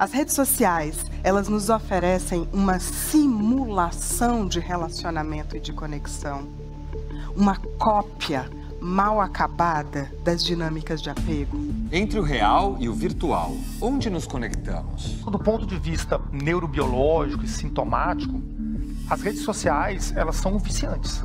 As redes sociais, elas nos oferecem uma simulação de relacionamento e de conexão. Uma cópia mal acabada das dinâmicas de apego. Entre o real e o virtual, onde nos conectamos? Do ponto de vista neurobiológico e sintomático, as redes sociais, elas são viciantes.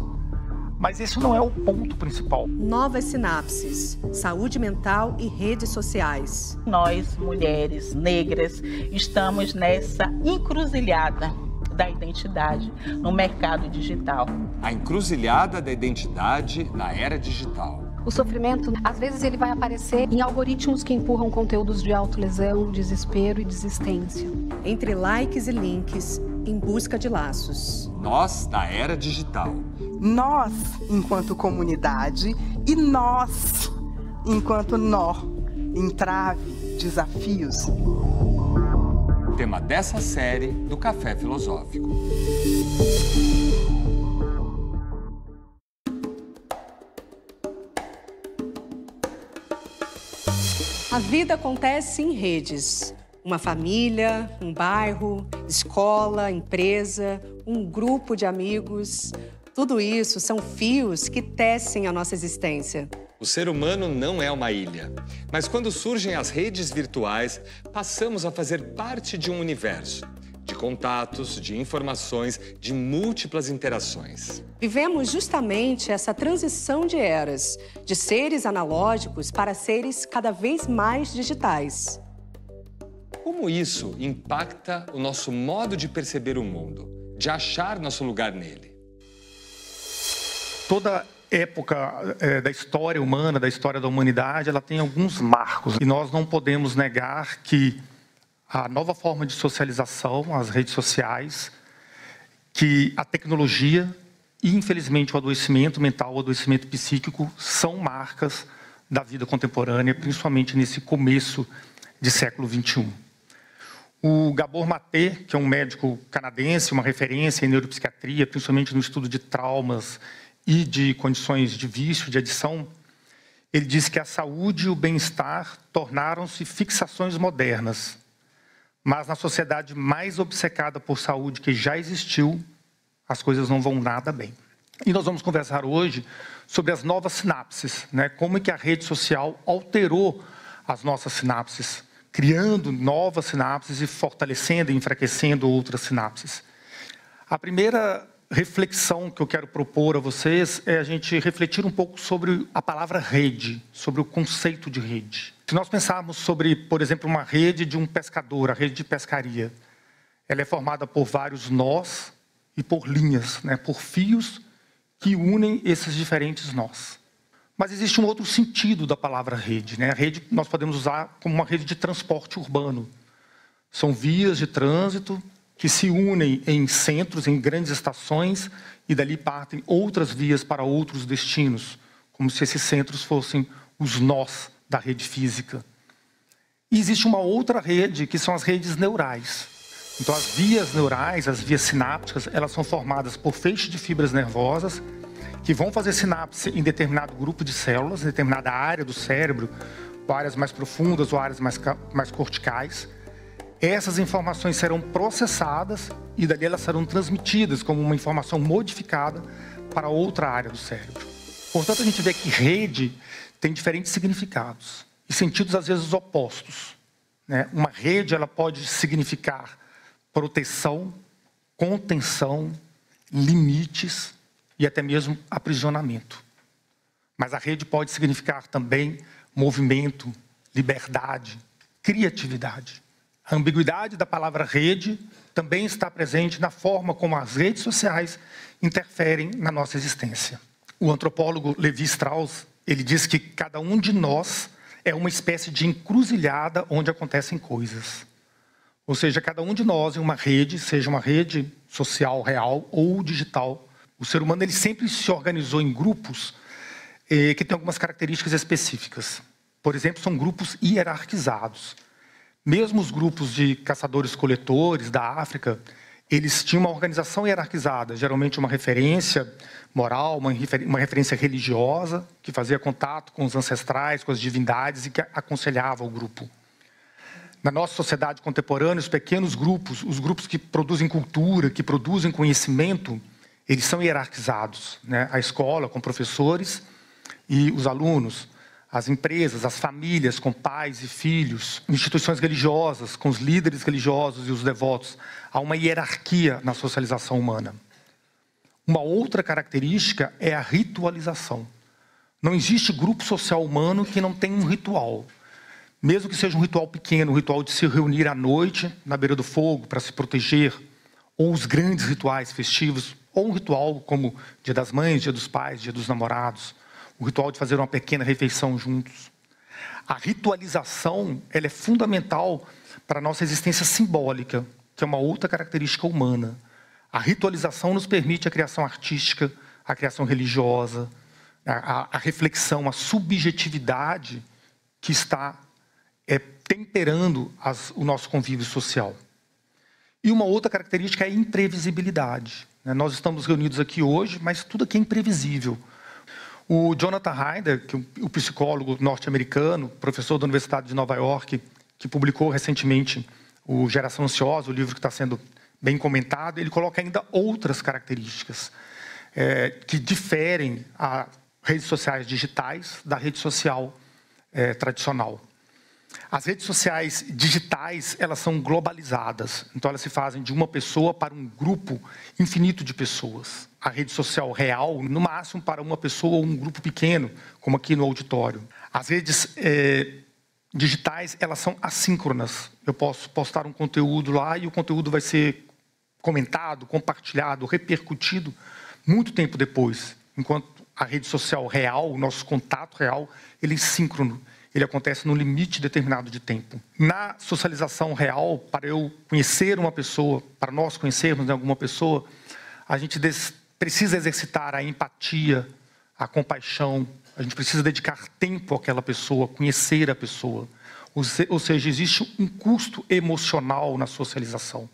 Mas esse não é o ponto principal. Novas sinapses, saúde mental e redes sociais. Nós, mulheres negras, estamos nessa encruzilhada da identidade no mercado digital. A encruzilhada da identidade na era digital. O sofrimento, às vezes, ele vai aparecer em algoritmos que empurram conteúdos de autolesão, desespero e desistência. Entre likes e links, em busca de laços. Nós na era digital. Nós, enquanto comunidade, e nós, enquanto nó, entrave, desafios. Tema dessa série do Café Filosófico. A vida acontece em redes. Uma família, um bairro, escola, empresa, um grupo de amigos. Tudo isso são fios que tecem a nossa existência. O ser humano não é uma ilha, mas quando surgem as redes virtuais, passamos a fazer parte de um universo, de contatos, de informações, de múltiplas interações. Vivemos justamente essa transição de eras, de seres analógicos para seres cada vez mais digitais. Como isso impacta o nosso modo de perceber o mundo, de achar nosso lugar nele? Toda época da história humana, da história da humanidade, ela tem alguns marcos. E nós não podemos negar que a nova forma de socialização, as redes sociais, que a tecnologia e, infelizmente, o adoecimento mental, o adoecimento psíquico são marcas da vida contemporânea, principalmente nesse começo de século XXI. O Gabor Maté, que é um médico canadense, uma referência em neuropsiquiatria, principalmente no estudo de traumas e de condições de vício, de adição, ele diz que a saúde e o bem-estar tornaram-se fixações modernas, mas na sociedade mais obcecada por saúde que já existiu, as coisas não vão nada bem. E nós vamos conversar hoje sobre as novas sinapses, né? Como é que a rede social alterou as nossas sinapses, criando novas sinapses e fortalecendo e enfraquecendo outras sinapses. A primeira reflexão que eu quero propor a vocês é a gente refletir um pouco sobre a palavra rede, sobre o conceito de rede. Se nós pensarmos sobre, por exemplo, uma rede de um pescador, a rede de pescaria, ela é formada por vários nós e por linhas, né, por fios que unem esses diferentes nós. Mas existe um outro sentido da palavra rede, né? A rede nós podemos usar como uma rede de transporte urbano. São vias de trânsito que se unem em centros, em grandes estações, e dali partem outras vias para outros destinos, como se esses centros fossem os nós da rede física. E existe uma outra rede, que são as redes neurais. Então, as vias neurais, as vias sinápticas, elas são formadas por feixes de fibras nervosas que vão fazer sinapse em determinado grupo de células, em determinada área do cérebro, ou áreas mais profundas ou áreas mais corticais. Essas informações serão processadas e dali elas serão transmitidas como uma informação modificada para outra área do cérebro. Portanto, a gente vê que rede tem diferentes significados e sentidos às vezes opostos, né? Uma rede ela pode significar proteção, contenção, limites e até mesmo aprisionamento. Mas a rede pode significar também movimento, liberdade, criatividade. A ambiguidade da palavra rede também está presente na forma como as redes sociais interferem na nossa existência. O antropólogo Levi Strauss, ele diz que cada um de nós é uma espécie de encruzilhada onde acontecem coisas. Ou seja, cada um de nós em uma rede, seja uma rede social real ou digital, o ser humano ele sempre se organizou em grupos que têm algumas características específicas. Por exemplo, são grupos hierarquizados. Mesmo os grupos de caçadores-coletores da África, eles tinham uma organização hierarquizada, geralmente uma referência moral, uma referência religiosa, que fazia contato com os ancestrais, com as divindades e que aconselhava o grupo. Na nossa sociedade contemporânea, os pequenos grupos, os grupos que produzem cultura, que produzem conhecimento, eles são hierarquizados, né? A escola com professores e os alunos, as empresas, as famílias com pais e filhos, instituições religiosas com os líderes religiosos e os devotos. Há uma hierarquia na socialização humana. Uma outra característica é a ritualização. Não existe grupo social humano que não tenha um ritual. Mesmo que seja um ritual pequeno, um ritual de se reunir à noite, na beira do fogo, para se proteger, ou os grandes rituais festivos, ou um ritual como Dia das Mães, Dia dos Pais, Dia dos Namorados, o ritual de fazer uma pequena refeição juntos. A ritualização, ela é fundamental para a nossa existência simbólica, que é uma outra característica humana. A ritualização nos permite a criação artística, a criação religiosa, a reflexão, a subjetividade que está temperando o nosso convívio social. E uma outra característica é a imprevisibilidade. Nós estamos reunidos aqui hoje, mas tudo aqui é imprevisível. O Jonathan Haidt, que é o psicólogo norte-americano, professor da Universidade de Nova York, que publicou recentemente o Geração Ansiosa, o livro que está sendo bem comentado, ele coloca ainda outras características que diferem as redes sociais digitais da rede social tradicional. As redes sociais digitais, elas são globalizadas. Então, elas se fazem de uma pessoa para um grupo infinito de pessoas. A rede social real, no máximo, para uma pessoa ou um grupo pequeno, como aqui no auditório. As redes digitais, elas são assíncronas. Eu posso postar um conteúdo lá e o conteúdo vai ser comentado, compartilhado, repercutido muito tempo depois. Enquanto a rede social real, o nosso contato real, ele é síncrono. Ele acontece num limite determinado de tempo. Na socialização real, para eu conhecer uma pessoa, para nós conhecermos alguma pessoa, a gente precisa exercitar a empatia, a compaixão, a gente precisa dedicar tempo àquela pessoa, conhecer a pessoa. Ou seja, existe um custo emocional na socialização.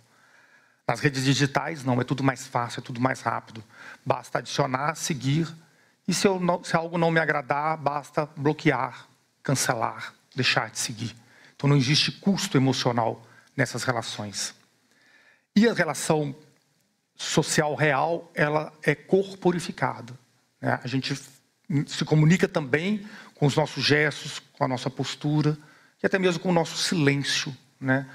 Nas redes digitais, não, é tudo mais fácil, é tudo mais rápido. Basta adicionar, seguir, e se algo não me agradar, basta bloquear, cancelar, deixar de seguir. Então, não existe custo emocional nessas relações. E a relação social real, ela é corporificada, né? A gente se comunica também com os nossos gestos, com a nossa postura, e até mesmo com o nosso silêncio, né?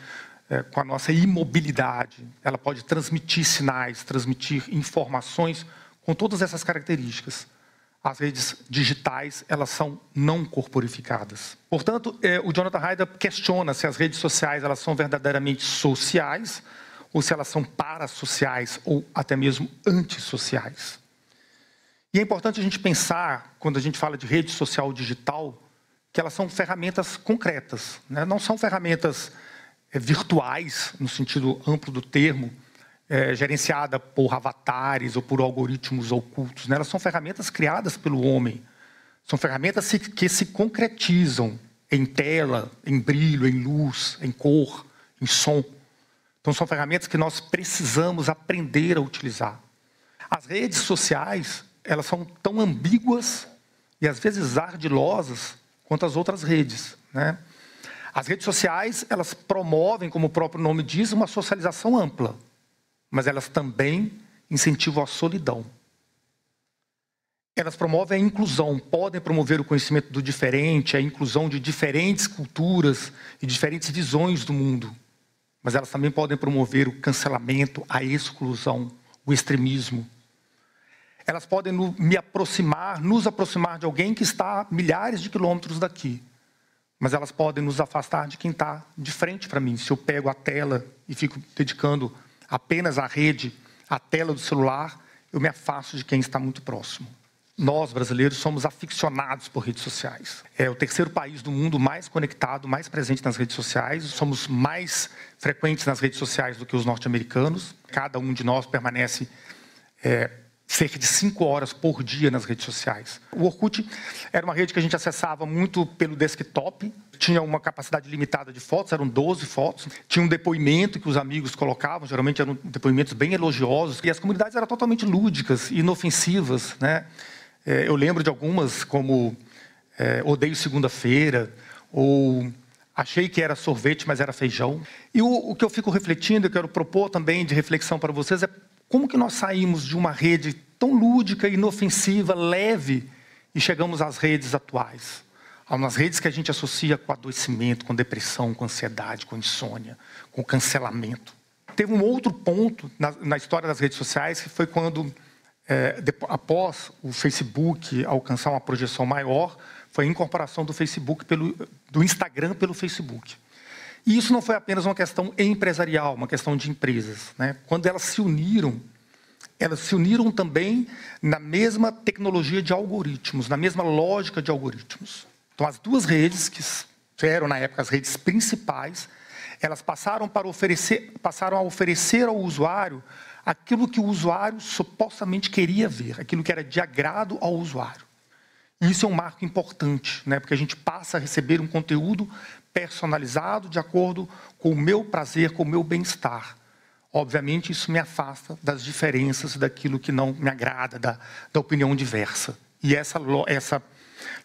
Com a nossa imobilidade. Ela pode transmitir sinais, transmitir informações com todas essas características. As redes digitais, elas são não corporificadas. Portanto, o Jonathan Haidt questiona se as redes sociais elas são verdadeiramente sociais ou se elas são parasociais ou até mesmo antissociais. E é importante a gente pensar, quando a gente fala de rede social digital, que elas são ferramentas concretas, né? Não são ferramentas virtuais, no sentido amplo do termo, gerenciada por avatares ou por algoritmos ocultos, né? Elas são ferramentas criadas pelo homem. São ferramentas que se concretizam em tela, em brilho, em luz, em cor, em som. Então, são ferramentas que nós precisamos aprender a utilizar. As redes sociais, elas são tão ambíguas e, às vezes, ardilosas quanto as outras redes, né? As redes sociais, elas promovem, como o próprio nome diz, uma socialização ampla. Mas elas também incentivam a solidão. Elas promovem a inclusão, podem promover o conhecimento do diferente, a inclusão de diferentes culturas e diferentes visões do mundo. Mas elas também podem promover o cancelamento, a exclusão, o extremismo. Elas podem nos aproximar de alguém que está a milhares de quilômetros daqui. Mas elas podem nos afastar de quem está de frente para mim. Se eu pego a tela e fico dedicando apenas à rede, à tela do celular, eu me afasto de quem está muito próximo. Nós, brasileiros, somos aficionados por redes sociais. É o terceiro país do mundo mais conectado, mais presente nas redes sociais. Somos mais frequentes nas redes sociais do que os norte-americanos. Cada um de nós permanece cerca de 5 horas por dia nas redes sociais. O Orkut era uma rede que a gente acessava muito pelo desktop. Tinha uma capacidade limitada de fotos, eram 12 fotos. Tinha um depoimento que os amigos colocavam, geralmente eram depoimentos bem elogiosos. E as comunidades eram totalmente lúdicas, inofensivas, né? Eu lembro de algumas, como Odeio Segunda-feira, ou Achei que era sorvete, mas era feijão. E o que eu fico refletindo, eu quero propor também de reflexão para vocês, é como que nós saímos de uma rede tão lúdica, inofensiva, leve, e chegamos às redes atuais. Umas redes que a gente associa com adoecimento, com depressão, com ansiedade, com insônia, com cancelamento. Teve um outro ponto na história das redes sociais, que foi quando, após o Facebook alcançar uma projeção maior, foi a incorporação do Facebook do Instagram pelo Facebook. E isso não foi apenas uma questão empresarial, uma questão de empresas, né? Quando elas se uniram também na mesma tecnologia de algoritmos, na mesma lógica de algoritmos. Então, as duas redes, que eram na época as redes principais, elas passaram a oferecer ao usuário aquilo que o usuário supostamente queria ver, aquilo que era de agrado ao usuário. E isso é um marco importante, né? Porque a gente passa a receber um conteúdo personalizado de acordo com o meu prazer, com o meu bem-estar. Obviamente, isso me afasta das diferenças, daquilo que não me agrada, da opinião diversa. E essa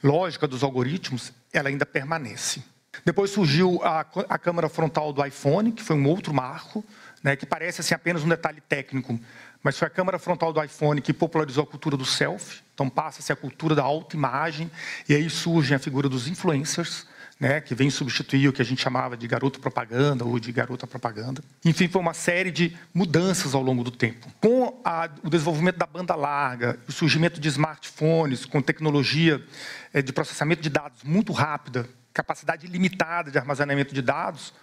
lógica dos algoritmos, ela ainda permanece. Depois surgiu a câmera frontal do iPhone, que foi um outro marco, né, que parece assim, apenas um detalhe técnico, mas foi a câmera frontal do iPhone que popularizou a cultura do selfie. Então passa-se a cultura da autoimagem, e aí surge a figura dos influencers, né, que vem substituir o que a gente chamava de garoto propaganda ou de garota propaganda. Enfim, foi uma série de mudanças ao longo do tempo. Com o desenvolvimento da banda larga, o surgimento de smartphones, com tecnologia de processamento de dados muito rápida, capacidade ilimitada de armazenamento de dados,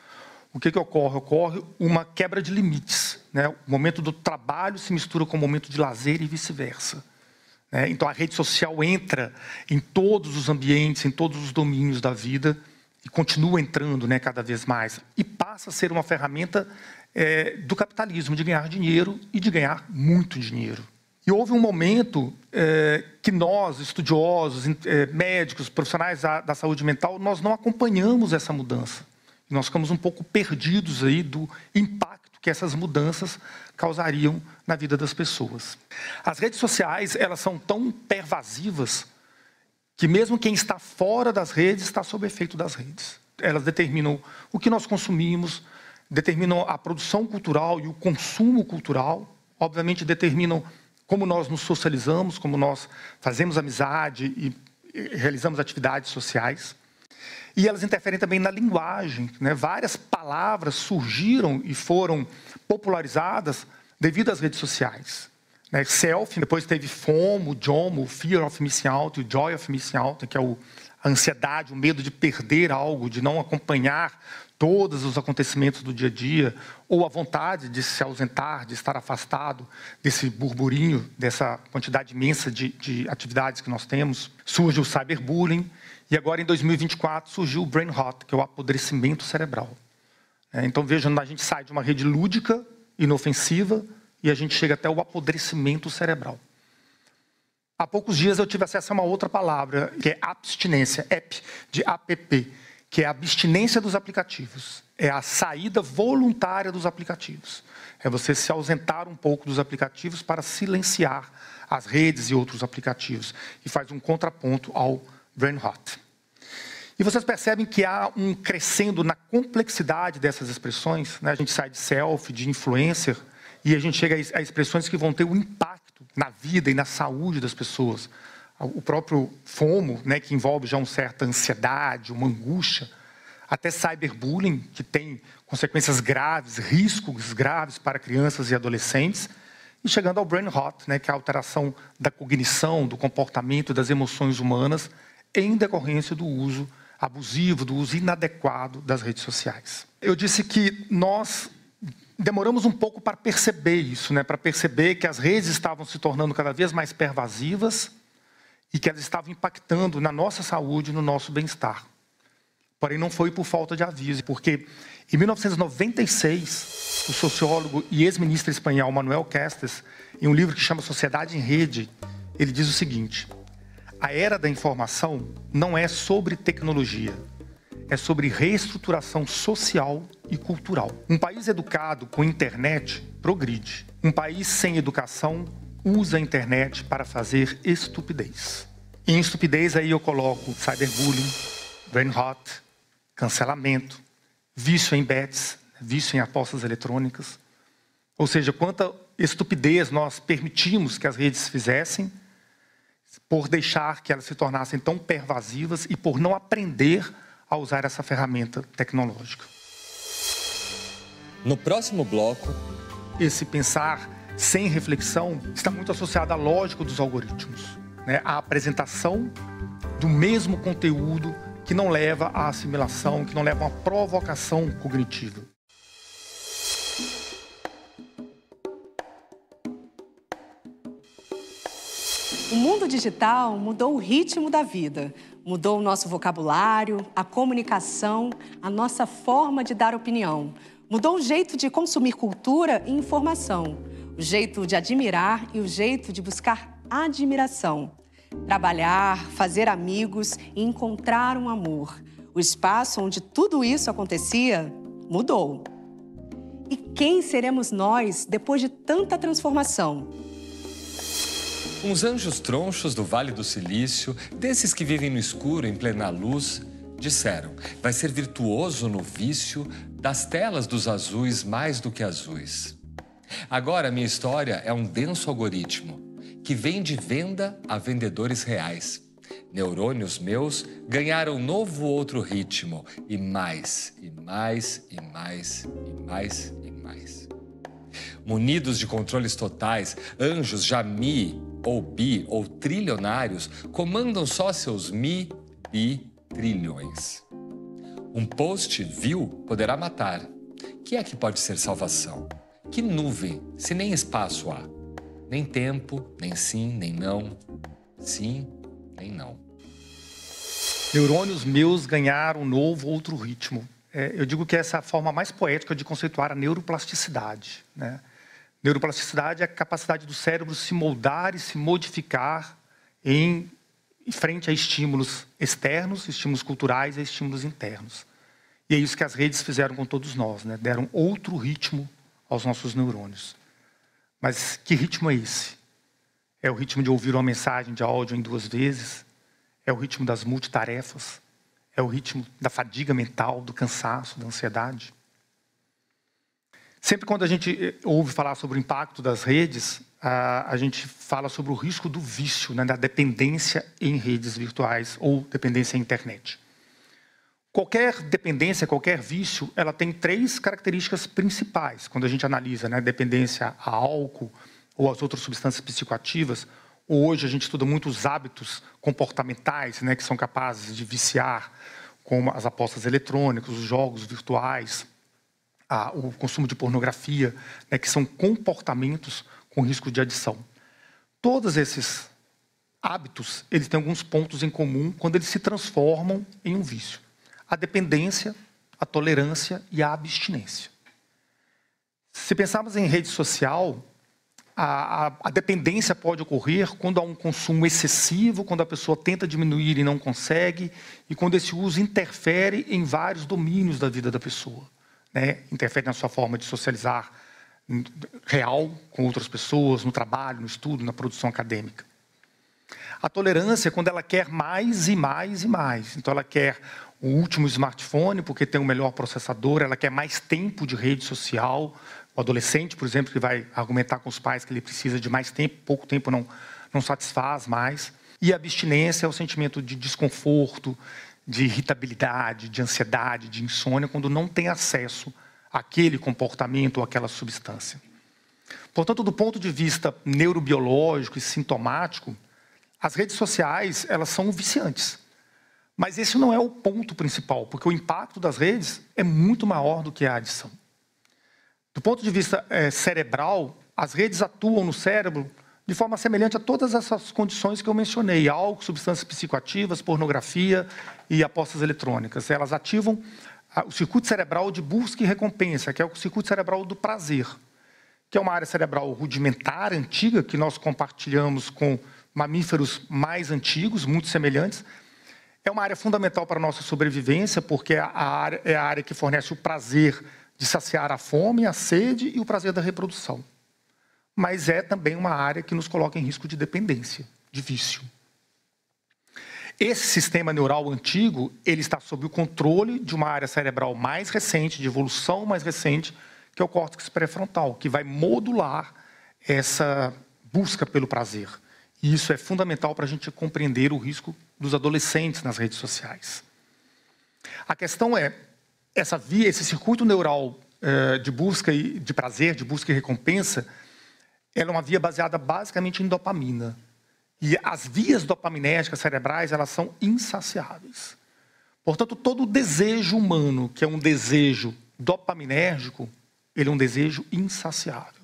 o que ocorre? Ocorre uma quebra de limites, né? O momento do trabalho se mistura com o momento de lazer e vice-versa. Então, a rede social entra em todos os ambientes, em todos os domínios da vida e continua entrando, né, cada vez mais. E passa a ser uma ferramenta do capitalismo, de ganhar dinheiro e de ganhar muito dinheiro. E houve um momento que nós, estudiosos, médicos, profissionais da saúde mental, nós não acompanhamos essa mudança. E nós ficamos um pouco perdidos aí do impacto que essas mudanças causariam na vida das pessoas. As redes sociais, elas são tão pervasivas que mesmo quem está fora das redes está sob efeito das redes. Elas determinam o que nós consumimos, determinam a produção cultural e o consumo cultural, obviamente determinam como nós nos socializamos, como nós fazemos amizade e realizamos atividades sociais. E elas interferem também na linguagem, né? Várias palavras surgiram e foram popularizadas devido às redes sociais. Né? Selfie, depois teve FOMO, JOMO, Fear of Missing Out, o Joy of Missing Out, que é a ansiedade, o medo de perder algo, de não acompanhar todos os acontecimentos do dia a dia, ou a vontade de se ausentar, de estar afastado desse burburinho, dessa quantidade imensa de atividades que nós temos. Surge o cyberbullying, e agora, em 2024, surgiu o brain rot, que é o apodrecimento cerebral. Então, vejam, a gente sai de uma rede lúdica, inofensiva, e a gente chega até o apodrecimento cerebral. Há poucos dias eu tive acesso a uma outra palavra, que é abstinência, app, de app, que é a abstinência dos aplicativos. É a saída voluntária dos aplicativos. É você se ausentar um pouco dos aplicativos para silenciar as redes e outros aplicativos. E faz um contraponto ao brain rot. E vocês percebem que há um crescendo na complexidade dessas expressões, né? A gente sai de selfie, de influencer, e a gente chega a expressões que vão ter um impacto na vida e na saúde das pessoas. O próprio FOMO, né, que envolve já uma certa ansiedade, uma angústia, até cyberbullying, que tem consequências graves, riscos graves para crianças e adolescentes, e chegando ao brain rot, né, que é a alteração da cognição, do comportamento, das emoções humanas, em decorrência do uso abusivo, do uso inadequado das redes sociais. Eu disse que nós demoramos um pouco para perceber isso, né? Para perceber que as redes estavam se tornando cada vez mais pervasivas e que elas estavam impactando na nossa saúde, no nosso bem-estar. Porém, não foi por falta de aviso, porque em 1996, o sociólogo e ex-ministro espanhol Manuel Castells, em um livro que chama Sociedade em Rede, ele diz o seguinte: a era da informação não é sobre tecnologia, é sobre reestruturação social e cultural. Um país educado com internet progride. Um país sem educação usa a internet para fazer estupidez. E em estupidez aí eu coloco cyberbullying, brain rot, cancelamento, vício em bets, vício em apostas eletrônicas. Ou seja, quanta estupidez nós permitimos que as redes fizessem por deixar que elas se tornassem tão pervasivas e por não aprender a usar essa ferramenta tecnológica. No próximo bloco, esse pensar sem reflexão está muito associado à lógica dos algoritmos, né? A apresentação do mesmo conteúdo que não leva à assimilação, que não leva a uma provocação cognitiva. O mundo digital mudou o ritmo da vida, mudou o nosso vocabulário, a comunicação, a nossa forma de dar opinião. Mudou o jeito de consumir cultura e informação, o jeito de admirar e o jeito de buscar admiração. Trabalhar, fazer amigos e encontrar um amor. O espaço onde tudo isso acontecia mudou. E quem seremos nós depois de tanta transformação? uns anjos tronchos do Vale do Silício, desses que vivem no escuro em plena luz, disseram: vai ser virtuoso no vício das telas dos azuis mais do que azuis. Agora, a minha história é um denso algoritmo que vende venda a vendedores reais. Neurônios meus ganharam novo outro ritmo, e mais, e mais, e mais, e mais, e mais. Munidos de controles totais, anjos já mi, ou bi, ou trilionários comandam só seus mi, bi, trilhões. Um post vil poderá matar. Que é que pode ser salvação? Que nuvem, se nem espaço há? Nem tempo, nem sim, nem não. Sim, nem não. Neurônios meus ganharam um novo outro ritmo. Eu digo que essa é a forma mais poética de conceituar a neuroplasticidade, né? Neuroplasticidade é a capacidade do cérebro se moldar e se modificar em frente a estímulos externos, estímulos culturais e estímulos internos. E é isso que as redes fizeram com todos nós, né? Deram outro ritmo aos nossos neurônios. Mas que ritmo é esse? É o ritmo de ouvir uma mensagem de áudio em 2 vezes? É o ritmo das multitarefas? É o ritmo da fadiga mental, do cansaço, da ansiedade? Sempre quando a gente ouve falar sobre o impacto das redes, a gente fala sobre o risco do vício, né, da dependência em redes virtuais ou dependência em internet. Qualquer dependência, qualquer vício, ela tem 3 características principais. Quando a gente analisa, né, dependência a álcool ou as outras substâncias psicoativas, hoje a gente estuda muito os hábitos comportamentais, né, que são capazes de viciar, como as apostas eletrônicas, os jogos virtuais, o consumo de pornografia, né, que são comportamentos com risco de adição. Todos esses hábitos, eles têm alguns pontos em comum quando eles se transformam em um vício. A dependência, a tolerância e a abstinência. Se pensarmos em rede social, a dependência pode ocorrer quando há um consumo excessivo, quando a pessoa tenta diminuir e não consegue, e quando esse uso interfere em vários domínios da vida da pessoa, né? Interfere na sua forma de socializar real com outras pessoas, no trabalho, no estudo, na produção acadêmica. A tolerância é quando ela quer mais e mais e mais. Então, ela quer o último smartphone porque tem o melhor processador, ela quer mais tempo de rede social. O adolescente, por exemplo, que vai argumentar com os pais que ele precisa de mais tempo, pouco tempo não satisfaz mais. E a abstinência é o sentimento de desconforto, de irritabilidade, de ansiedade, de insônia, quando não tem acesso àquele comportamento ou àquela substância. Portanto, do ponto de vista neurobiológico e sintomático, as redes sociais, elas são viciantes. Mas esse não é o ponto principal, porque o impacto das redes é muito maior do que a adição. Do ponto de vista cerebral, as redes atuam no cérebro de forma semelhante a todas essas condições que eu mencionei: álcool, substâncias psicoativas, pornografia e apostas eletrônicas. Elas ativam o circuito cerebral de busca e recompensa, que é o circuito cerebral do prazer, que é uma área cerebral rudimentar, antiga, que nós compartilhamos com mamíferos mais antigos, muito semelhantes. É uma área fundamental para a nossa sobrevivência, porque é a área que fornece o prazer de saciar a fome, a sede e o prazer da reprodução. Mas é também uma área que nos coloca em risco de dependência, de vício. Esse sistema neural antigo, ele está sob o controle de uma área cerebral mais recente, de evolução mais recente, que é o córtex pré-frontal, que vai modular essa busca pelo prazer. E isso é fundamental para a gente compreender o risco dos adolescentes nas redes sociais. A questão é, esse circuito neural de busca e de prazer, de busca e recompensa, ela é uma via baseada basicamente em dopamina. E as vias dopaminérgicas cerebrais, elas são insaciáveis. Portanto, todo desejo humano, que é um desejo dopaminérgico, ele é um desejo insaciável.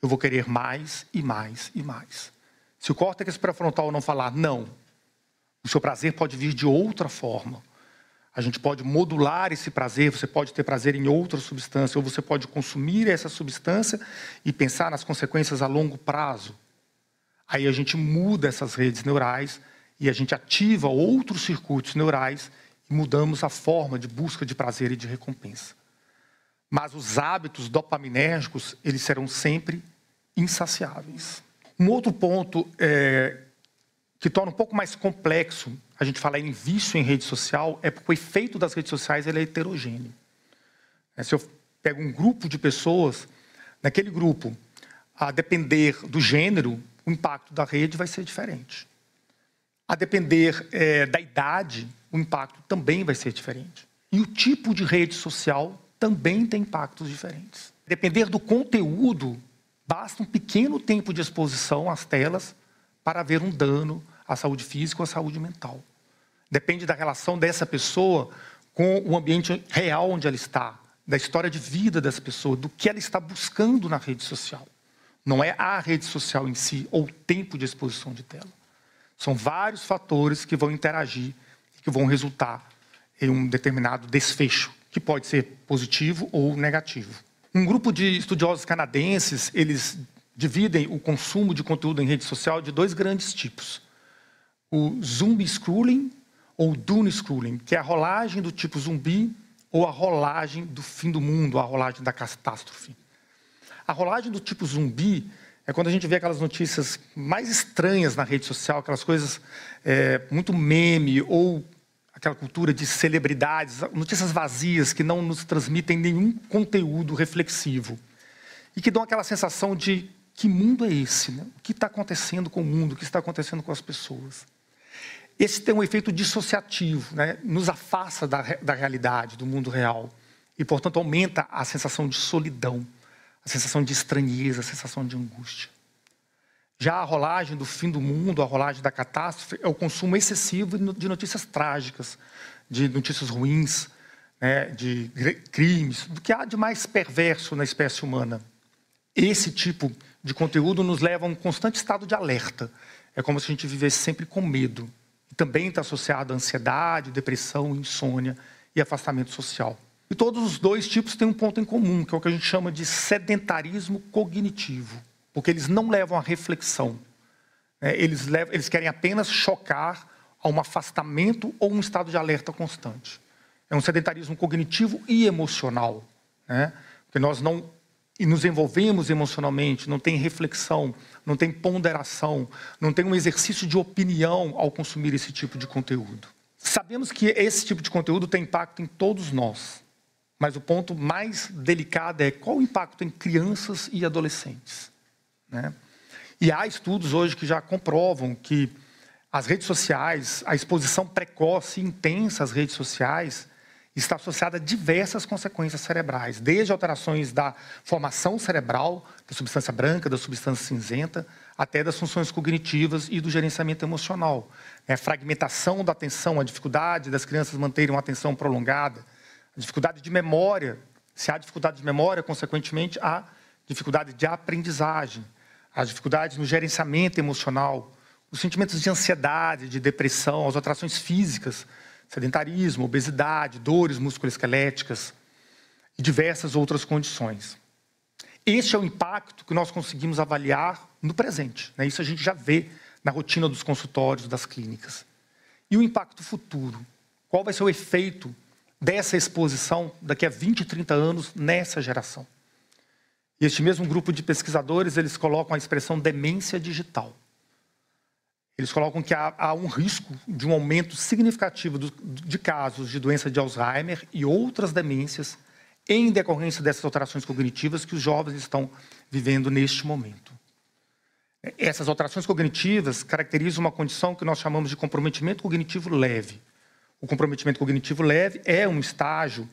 Eu vou querer mais e mais e mais. Se o córtex pré-frontal não falar não, o seu prazer pode vir de outra forma. A gente pode modular esse prazer, você pode ter prazer em outra substância, ou você pode consumir essa substância e pensar nas consequências a longo prazo. Aí a gente muda essas redes neurais e a gente ativa outros circuitos neurais e mudamos a forma de busca de prazer e de recompensa. Mas os hábitos dopaminérgicos, eles serão sempre insaciáveis. Um outro ponto que torna um pouco mais complexo a gente falar em vício em rede social é porque o efeito das redes sociais ele é heterogêneo. Se eu pego um grupo de pessoas, naquele grupo, a depender do gênero, o impacto da rede vai ser diferente. A depender da idade, o impacto também vai ser diferente. E o tipo de rede social também tem impactos diferentes. Depender do conteúdo, basta um pequeno tempo de exposição às telas para haver um dano à saúde física ou à saúde mental. Depende da relação dessa pessoa com o ambiente real onde ela está, da história de vida dessa pessoa, do que ela está buscando na rede social. Não é a rede social em si ou o tempo de exposição de tela. São vários fatores que vão interagir e que vão resultar em um determinado desfecho, que pode ser positivo ou negativo. Um grupo de estudiosos canadenses, eles dividem o consumo de conteúdo em rede social de dois grandes tipos. O zombie scrolling ou doom scrolling, que é a rolagem do tipo zumbi ou a rolagem do fim do mundo, a rolagem da catástrofe. A rolagem do tipo zumbi é quando a gente vê aquelas notícias mais estranhas na rede social, aquelas coisas muito meme ou aquela cultura de celebridades, notícias vazias que não nos transmitem nenhum conteúdo reflexivo e que dão aquela sensação de que mundo é esse? Né? O que está acontecendo com o mundo? O que está acontecendo com as pessoas? Esse tem um efeito dissociativo, né? Nos afasta da realidade, do mundo real e, portanto, aumenta a sensação de solidão, a sensação de estranheza, a sensação de angústia. Já a rolagem do fim do mundo, a rolagem da catástrofe, é o consumo excessivo de notícias trágicas, de notícias ruins, né, de crimes, do que há de mais perverso na espécie humana. Esse tipo de conteúdo nos leva a um constante estado de alerta. É como se a gente vivesse sempre com medo. E também está associado a ansiedade, depressão, insônia e afastamento social. E todos os dois tipos têm um ponto em comum, que é o que a gente chama de sedentarismo cognitivo. Porque eles não levam à reflexão. Eles querem apenas chocar a um afastamento ou um estado de alerta constante. É um sedentarismo cognitivo e emocional. Né? Porque nós não nos envolvemos emocionalmente, não tem reflexão, não tem ponderação, não tem um exercício de opinião ao consumir esse tipo de conteúdo. Sabemos que esse tipo de conteúdo tem impacto em todos nós. Mas o ponto mais delicado é qual o impacto em crianças e adolescentes. Né? E há estudos hoje que já comprovam que as redes sociais, a exposição precoce e intensa às redes sociais está associada a diversas consequências cerebrais, desde alterações da formação cerebral, da substância branca, da substância cinzenta, até das funções cognitivas e do gerenciamento emocional. A fragmentação da atenção, a dificuldade das crianças manterem uma atenção prolongada, a dificuldade de memória. Se há dificuldade de memória, consequentemente, há dificuldade de aprendizagem, as dificuldades no gerenciamento emocional, os sentimentos de ansiedade, de depressão, as alterações físicas, sedentarismo, obesidade, dores musculoesqueléticas e diversas outras condições. Este é o impacto que nós conseguimos avaliar no presente. Né? Isso a gente já vê na rotina dos consultórios, das clínicas. E o impacto futuro? Qual vai ser o efeito dessa exposição daqui a 20, 30 anos nessa geração? E este mesmo grupo de pesquisadores, eles colocam a expressão demência digital. Eles colocam que há um risco de um aumento significativo de casos de doença de Alzheimer e outras demências em decorrência dessas alterações cognitivas que os jovens estão vivendo neste momento. Essas alterações cognitivas caracterizam uma condição que nós chamamos de comprometimento cognitivo leve. O comprometimento cognitivo leve é um estágio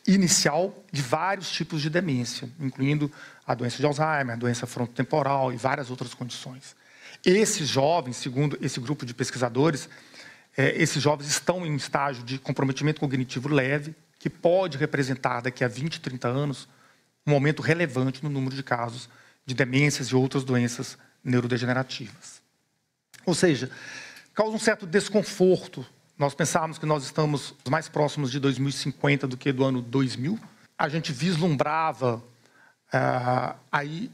inicial de vários tipos de demência, incluindo a doença de Alzheimer, a doença frontotemporal e várias outras condições. Esses jovens, segundo esse grupo de pesquisadores, esses jovens estão em um estágio de comprometimento cognitivo leve, que pode representar daqui a 20, 30 anos, um aumento relevante no número de casos de demências e outras doenças neurodegenerativas. Ou seja, causa um certo desconforto. Nós pensávamos que nós estamos mais próximos de 2050 do que do ano 2000. A gente vislumbrava aí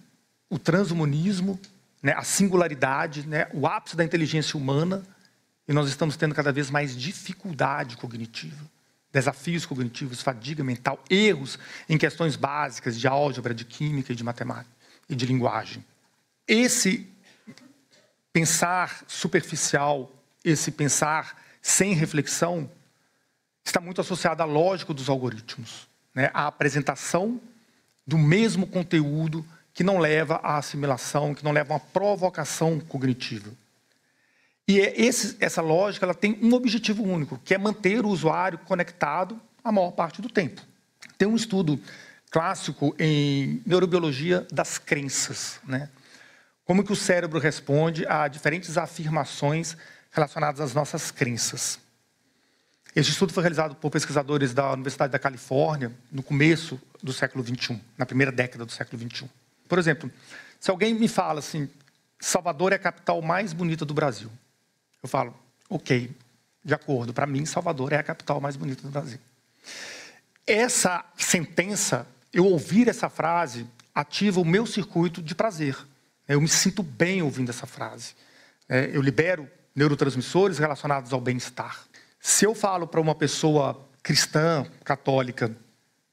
o transhumanismo, né, a singularidade, né, o ápice da inteligência humana, e nós estamos tendo cada vez mais dificuldade cognitiva, desafios cognitivos, fadiga mental, erros em questões básicas de álgebra, de química e de matemática e de linguagem. Esse pensar superficial, esse pensar sem reflexão, está muito associado à lógica dos algoritmos, né? À apresentação do mesmo conteúdo que não leva à assimilação, que não leva a uma provocação cognitiva. E essa lógica ela tem um objetivo único, que é manter o usuário conectado a maior parte do tempo. Tem um estudo clássico em neurobiologia das crenças, né? Como que o cérebro responde a diferentes afirmações relacionadas às nossas crenças. Esse estudo foi realizado por pesquisadores da Universidade da Califórnia no começo do século XXI, na primeira década do século XXI. Por exemplo, se alguém me fala assim, Salvador é a capital mais bonita do Brasil. Eu falo, ok, de acordo, para mim Salvador é a capital mais bonita do Brasil. Essa sentença, eu ouvir essa frase, ativa o meu circuito de prazer. Eu me sinto bem ouvindo essa frase. Eu libero neurotransmissores relacionados ao bem-estar. Se eu falo para uma pessoa cristã, católica,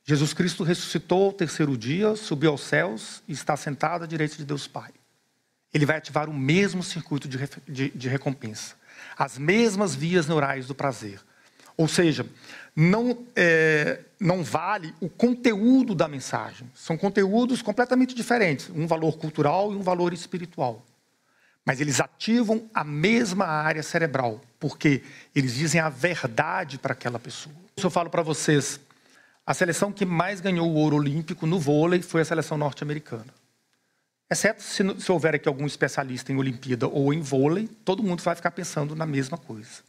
Jesus Cristo ressuscitou ao terceiro dia, subiu aos céus e está sentado à direita de Deus Pai. Ele vai ativar o mesmo circuito de recompensa. As mesmas vias neurais do prazer. Ou seja, não vale o conteúdo da mensagem. São conteúdos completamente diferentes. Um valor cultural e um valor espiritual. Mas eles ativam a mesma área cerebral. Porque eles dizem a verdade para aquela pessoa. Se eu falo para vocês, a seleção que mais ganhou o ouro olímpico no vôlei foi a seleção norte-americana. Exceto se houver aqui algum especialista em Olimpíada ou em vôlei, todo mundo vai ficar pensando na mesma coisa.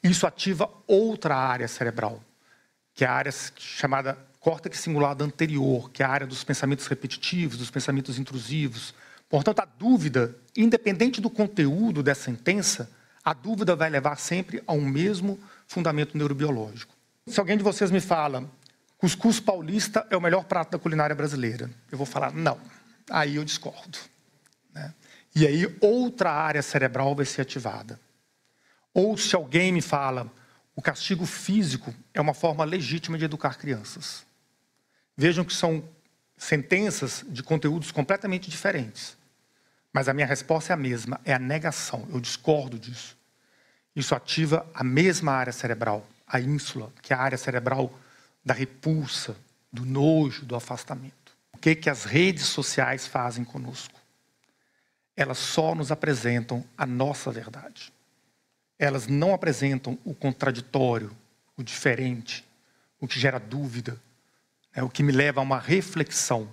Isso ativa outra área cerebral, que é a área chamada córtex cingulado anterior, que é a área dos pensamentos repetitivos, dos pensamentos intrusivos. Portanto, a dúvida, independente do conteúdo dessa sentença, a dúvida vai levar sempre a um mesmo fundamento neurobiológico. Se alguém de vocês me fala, cuscuz paulista é o melhor prato da culinária brasileira, eu vou falar, não. Aí eu discordo, né? E aí outra área cerebral vai ser ativada. Ou se alguém me fala, o castigo físico é uma forma legítima de educar crianças. Vejam que são sentenças de conteúdos completamente diferentes. Mas a minha resposta é a mesma, é a negação. Eu discordo disso. Isso ativa a mesma área cerebral, a ínsula, que é a área cerebral da repulsa, do nojo, do afastamento. O que as redes sociais fazem conosco? Elas só nos apresentam a nossa verdade. Elas não apresentam o contraditório, o diferente, o que gera dúvida, o que me leva a uma reflexão.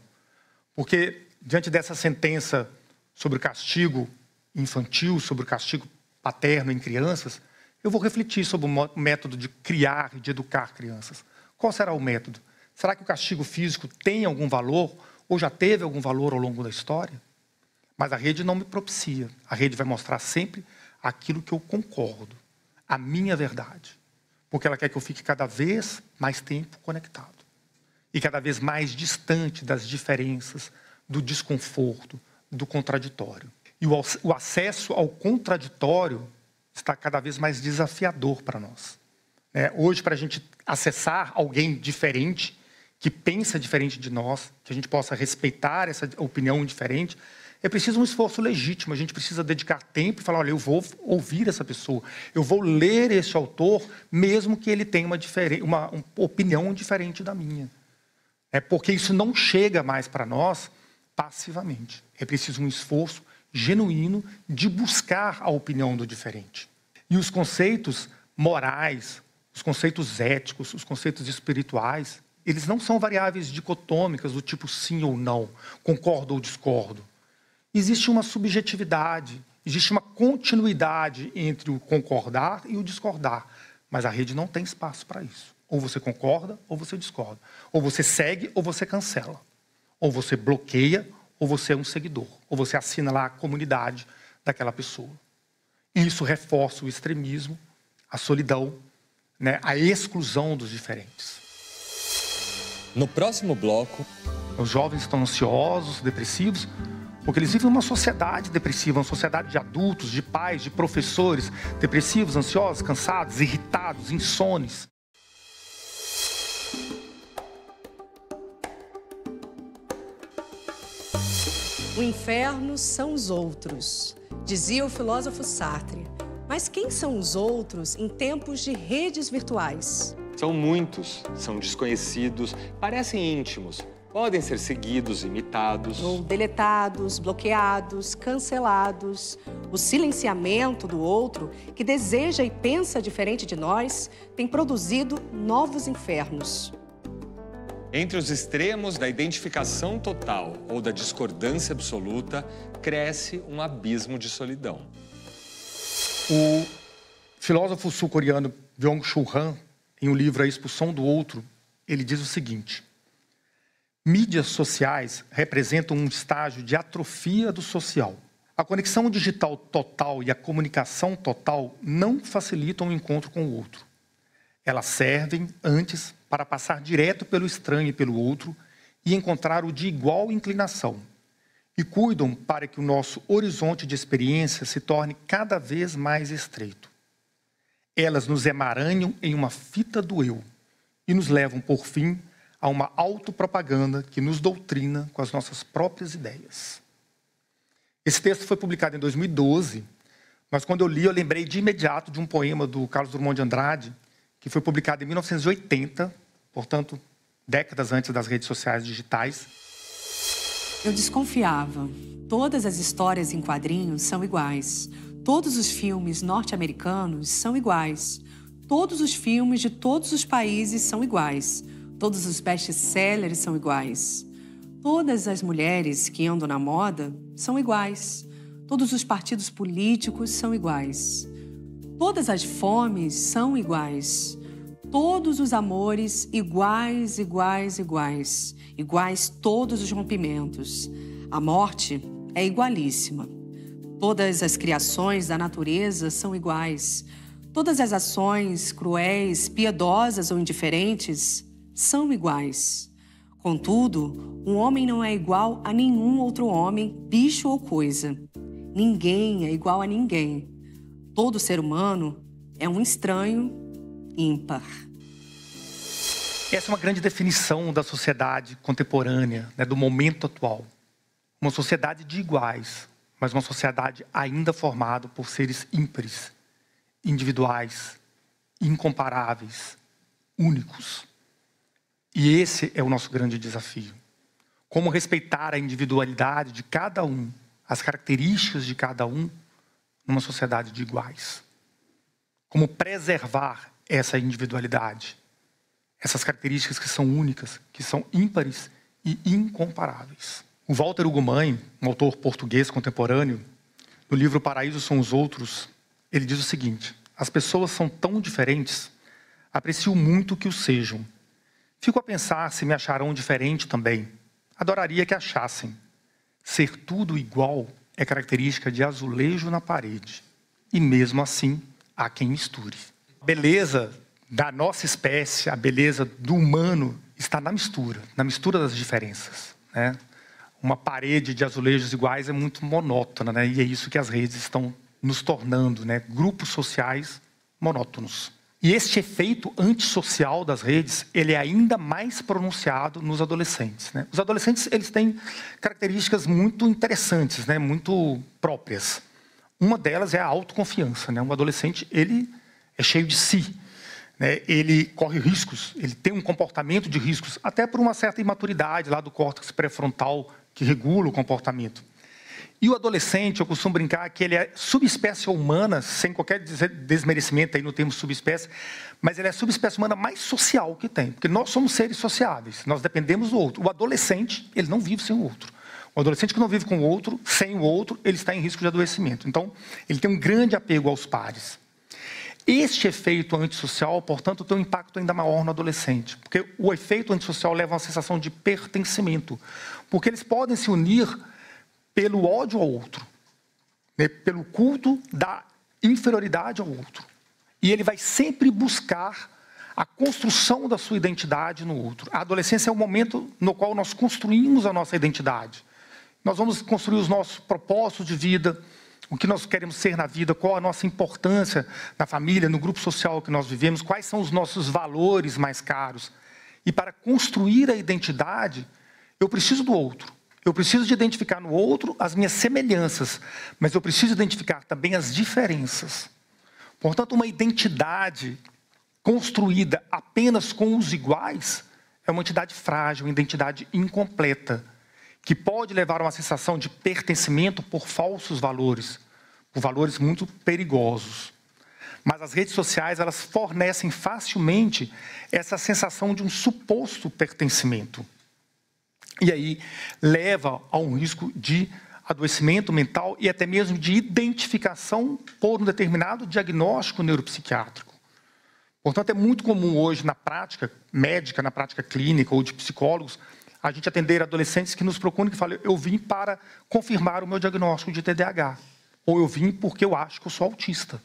Porque, diante dessa sentença sobre o castigo infantil, sobre o castigo paterno em crianças, eu vou refletir sobre o método de criar e de educar crianças. Qual será o método? Será que o castigo físico tem algum valor, ou já teve algum valor ao longo da história? Mas a rede não me propicia. A rede vai mostrar sempre aquilo que eu concordo, a minha verdade. Porque ela quer que eu fique cada vez mais tempo conectado. E cada vez mais distante das diferenças, do desconforto, do contraditório. E o acesso ao contraditório está cada vez mais desafiador para nós. Hoje, para a gente acessar alguém diferente, que pensa diferente de nós, que a gente possa respeitar essa opinião diferente, É preciso um esforço legítimo, a gente precisa dedicar tempo e falar, olha, eu vou ouvir essa pessoa, eu vou ler esse autor, mesmo que ele tenha uma opinião diferente da minha. É porque isso não chega mais para nós passivamente. É preciso um esforço genuíno de buscar a opinião do diferente. E os conceitos morais, os conceitos éticos, os conceitos espirituais, eles não são variáveis dicotômicas do tipo sim ou não, concordo ou discordo. Existe uma subjetividade, existe uma continuidade entre o concordar e o discordar, mas a rede não tem espaço para isso. Ou você concorda ou você discorda. Ou você segue ou você cancela. Ou você bloqueia ou você é um seguidor. Ou você assina lá a comunidade daquela pessoa. E isso reforça o extremismo, a solidão, né, a exclusão dos diferentes. No próximo bloco... Os jovens estão ansiosos, depressivos, porque eles vivem uma sociedade depressiva, uma sociedade de adultos, de pais, de professores, depressivos, ansiosos, cansados, irritados, insones. O inferno são os outros, dizia o filósofo Sartre. Mas quem são os outros em tempos de redes virtuais? São muitos, são desconhecidos, parecem íntimos, podem ser seguidos, imitados. Ou deletados, bloqueados, cancelados. O silenciamento do outro, que deseja e pensa diferente de nós, tem produzido novos infernos. Entre os extremos da identificação total ou da discordância absoluta, cresce um abismo de solidão. O filósofo sul-coreano Byung-Chul Han, em um livro A Expulsão do Outro, ele diz o seguinte: mídias sociais representam um estágio de atrofia do social. A conexão digital total e a comunicação total não facilitam o encontro com o outro. Elas servem, antes, para passar direto pelo estranho e pelo outro e encontrar o de igual inclinação. E cuidam para que o nosso horizonte de experiência se torne cada vez mais estreito. Elas nos emaranham em uma fita do eu e nos levam, por fim, a uma autopropaganda que nos doutrina com as nossas próprias ideias. Esse texto foi publicado em 2012, mas quando eu li, eu lembrei de imediato de um poema do Carlos Drummond de Andrade, que foi publicado em 1980, portanto, décadas antes das redes sociais digitais. Eu desconfiava. Todas as histórias em quadrinhos são iguais. Todos os filmes norte-americanos são iguais. Todos os filmes de todos os países são iguais. Todos os best-sellers são iguais. Todas as mulheres que andam na moda são iguais. Todos os partidos políticos são iguais. Todas as fomes são iguais. Todos os amores iguais, iguais, iguais. Iguais todos os rompimentos. A morte é igualíssima. Todas as criações da natureza são iguais. Todas as ações cruéis, piedosas ou indiferentes são iguais. Contudo, um homem não é igual a nenhum outro homem, bicho ou coisa. Ninguém é igual a ninguém. Todo ser humano é um estranho ímpar. Essa é uma grande definição da sociedade contemporânea, né, do momento atual. Uma sociedade de iguais, mas uma sociedade ainda formada por seres ímpares, individuais, incomparáveis, únicos. E esse é o nosso grande desafio. Como respeitar a individualidade de cada um, as características de cada um, numa sociedade de iguais. Como preservar essa individualidade, essas características que são únicas, que são ímpares e incomparáveis. O Walter Ugumãe, um autor português contemporâneo, no livro Paraíso São os Outros, ele diz o seguinte: as pessoas são tão diferentes, aprecio muito que o sejam. Fico a pensar se me acharão diferente também. Adoraria que achassem. Ser tudo igual é característica de azulejo na parede. E mesmo assim, há quem misture. A beleza da nossa espécie, a beleza do humano, está na mistura das diferenças, né? Uma parede de azulejos iguais é muito monótona, né? E é isso que as redes estão nos tornando, né? Grupos sociais monótonos. E este efeito antissocial das redes, ele é ainda mais pronunciado nos adolescentes, né? Os adolescentes, eles têm características muito interessantes, né? Muito próprias. Uma delas é a autoconfiança, né? Um adolescente, ele é cheio de si, né? Ele corre riscos, ele tem um comportamento de riscos, até por uma certa imaturidade lá do córtex pré-frontal que regula o comportamento. E o adolescente, eu costumo brincar que ele é subespécie humana, sem qualquer desmerecimento aí no termo subespécie, mas ele é a subespécie humana mais social que tem, porque nós somos seres sociáveis, nós dependemos do outro. O adolescente, ele não vive sem o outro. O adolescente que não vive com o outro, sem o outro, ele está em risco de adoecimento. Então, ele tem um grande apego aos pares. Este efeito antissocial, portanto, tem um impacto ainda maior no adolescente, porque o efeito antissocial leva a uma sensação de pertencimento, porque eles podem se unir pelo ódio ao outro, né? Pelo culto da inferioridade ao outro. E ele vai sempre buscar a construção da sua identidade no outro. A adolescência é o momento no qual nós construímos a nossa identidade. Nós vamos construir os nossos propósitos de vida, o que nós queremos ser na vida, qual a nossa importância na família, no grupo social que nós vivemos, quais são os nossos valores mais caros. E para construir a identidade, eu preciso do outro. Eu preciso de identificar no outro as minhas semelhanças, mas eu preciso identificar também as diferenças. Portanto, uma identidade construída apenas com os iguais é uma identidade frágil, uma identidade incompleta, que pode levar a uma sensação de pertencimento por falsos valores, por valores muito perigosos. Mas as redes sociais, elas fornecem facilmente essa sensação de um suposto pertencimento. E aí leva a um risco de adoecimento mental e até mesmo de identificação por um determinado diagnóstico neuropsiquiátrico. Portanto, é muito comum hoje na prática médica, na prática clínica ou de psicólogos, a gente atender adolescentes que nos procuram e que falam: eu vim para confirmar o meu diagnóstico de TDAH, ou eu vim porque eu acho que eu sou autista.